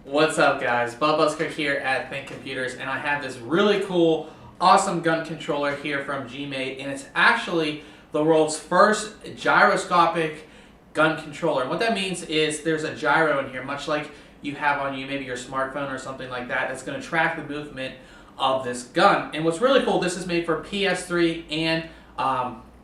What's up, guys? Busker here at ThinkComputers, and I have this really cool, awesome gun controller here from Gmade, and it's actually the world's first gyroscopic gun controller. And what that means is there's a gyro in here, much like you have on you, maybe your smartphone or something like that, that's going to track the movement of this gun. And what's really cool, this is made for PS3 and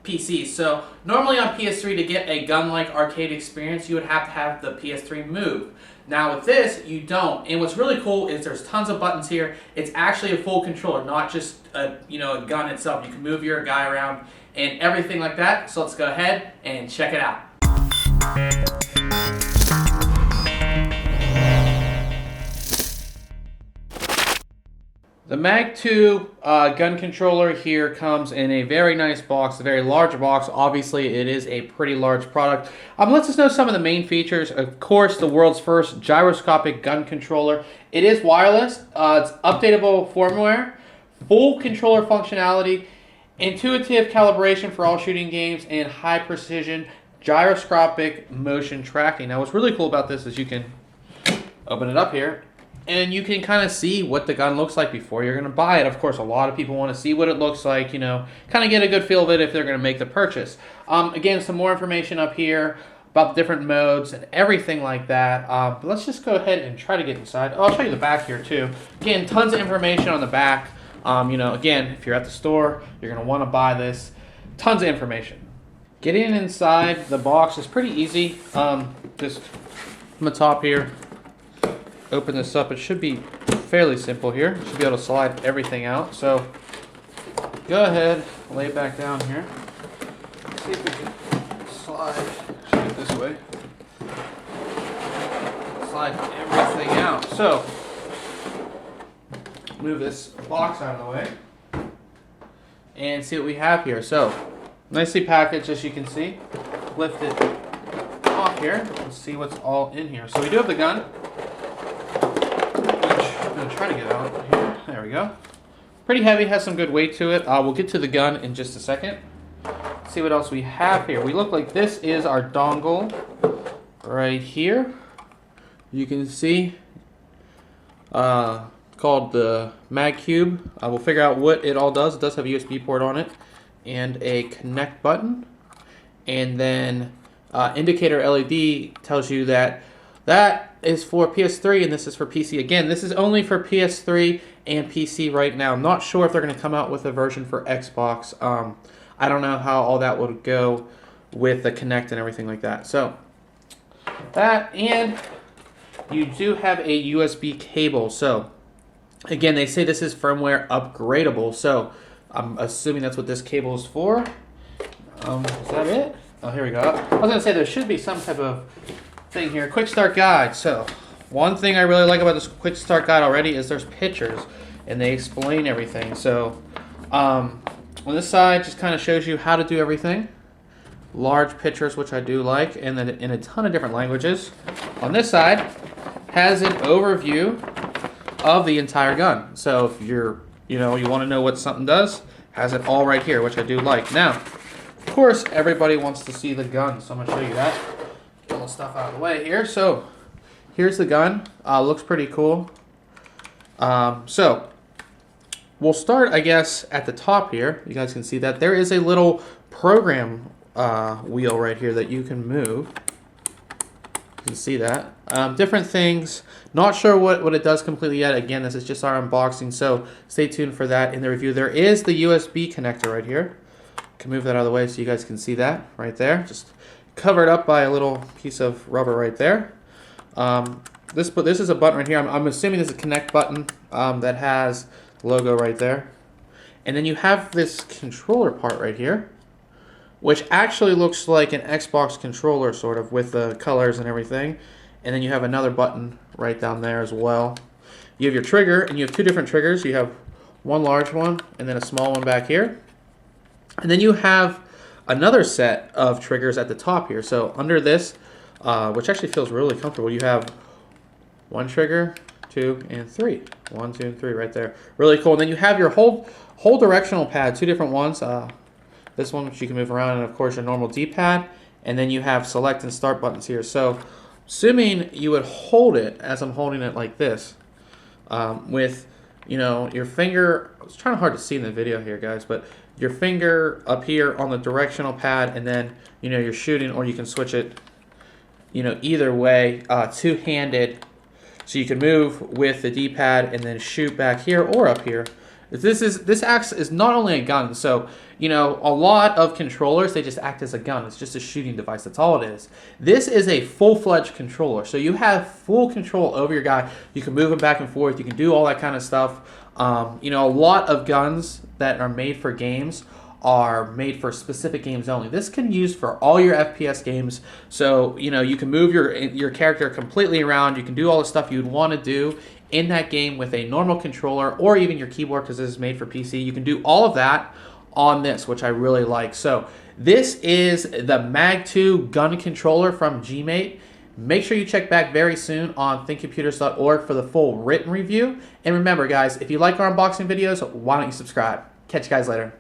PC. So normally on PS3, to get a gun-like arcade experience, you would have to have the PS3 move. Now with this, you don't. And what's really cool is there's tons of buttons here. It's actually a full controller, not just a gun itself. You can move your guy around and everything like that. So let's go ahead and check it out. The Mag 2 gun controller here comes in a very nice box, a very large box. Obviously, it is a pretty large product. Let's just know some of the main features. Of course, the world's first gyroscopic gun controller. It is wireless. It's updatable firmware, full controller functionality, intuitive calibration for all shooting games, and high precision gyroscopic motion tracking. Now, what's really cool about this is you can open it up here, and you can kind of see what the gun looks like before you're going to buy it. Of course, a lot of people want to see what it looks like, kind of get a good feel of it if they're going to make the purchase. Again, some more information up here about the different modes and everything like that. But let's just go ahead and try to get inside. Oh, I'll show you the back here too. Again, tons of information on the back. Again, if you're at the store, you're going to want to buy this. Tons of information. Getting inside the box is pretty easy. Just from the top here, open this up. It should be fairly simple here. You should be able to slide everything out. So go ahead, lay it back down here. See if we can slide it this way. Slide everything out. So move this box out of the way and see what we have here. So nicely packaged, as you can see. Lift it off here and see what's all in here. So we do have the gun. Try to get out here. There we go. Pretty heavy, has some good weight to it. We'll get to the gun in just a second. See what else we have here. We look like this is our dongle right here. You can see called the Mag Cube. We'll figure out what it all does. It does have a USB port on it and a connect button, and then indicator LED tells you that is for PS3 and this is for PC. Again, this is only for PS3 and PC right now. Not sure if they're going to come out with a version for Xbox. I don't know how all that would go with the Kinect and everything like that. So that, and you do have a USB cable. So again, they say this is firmware upgradable. So I'm assuming that's what this cable is for. Is that it? Oh, here we go. I was going to say there should be some type of thing here. Quick start guide. So one thing I really like about this quick start guide already is there's pictures and they explain everything. So on this side just kind of shows you how to do everything. Large pictures, which I do like, and then in a ton of different languages. On this side has an overview of the entire gun. So if you're you want to know what something does, has it all right here, which I do like. Now, of course, everybody wants to see the gun, so I'm going to show you that. Get a little stuff out of the way here. So here's the gun. Looks pretty cool. So we'll start, I guess, at the top here. You guys can see that there is a little program wheel right here that you can move. You can see that. Different things. Not sure what it does completely yet. Again, this is just our unboxing, so stay tuned for that in the review. There is the USB connector right here. Can move that out of the way so you guys can see that right there. Just covered up by a little piece of rubber right there. This is a button right here. I'm assuming this is a connect button that has the logo right there. And then you have this controller part right here, which actually looks like an Xbox controller sort of with the colors and everything. And then you have another button right down there as well. You have your trigger, and you have two different triggers. You have one large one and then a small one back here. And then you have another set of triggers at the top here. So under this, which actually feels really comfortable, you have one trigger, 2, and 3. 1, 2, and 3 right there. Really cool. And then you have your whole directional pad, two different ones. This one, which you can move around, and of course your normal D-pad. And then you have select and start buttons here. So assuming you would hold it as I'm holding it like this, with, you know, your finger. It's trying hard to see in the video here, guys, but your finger up here on the directional pad, and then, you know, you're shooting, or you can switch it, you know, either way, two-handed, so you can move with the D-pad and then shoot back here or up here. This acts as not only a gun, so, you know, a lot of controllers, they just act as a gun. It's just a shooting device. That's all it is. This is a full-fledged controller, so you have full control over your guy. You can move him back and forth. You can do all that kind of stuff. You know, a lot of guns that are made for games are made for specific games only. This can be used for all your FPS games. So, you know, you can move your character completely around. You can do all the stuff you'd want to do in that game with a normal controller, or even your keyboard, because this is made for PC. You can do all of that on this, which I really like. So this is the Mag 2 gun controller from Gmate. Make sure you check back very soon on ThinkComputers.org for the full written review. And remember, guys, if you like our unboxing videos, why don't you subscribe? Catch you guys later.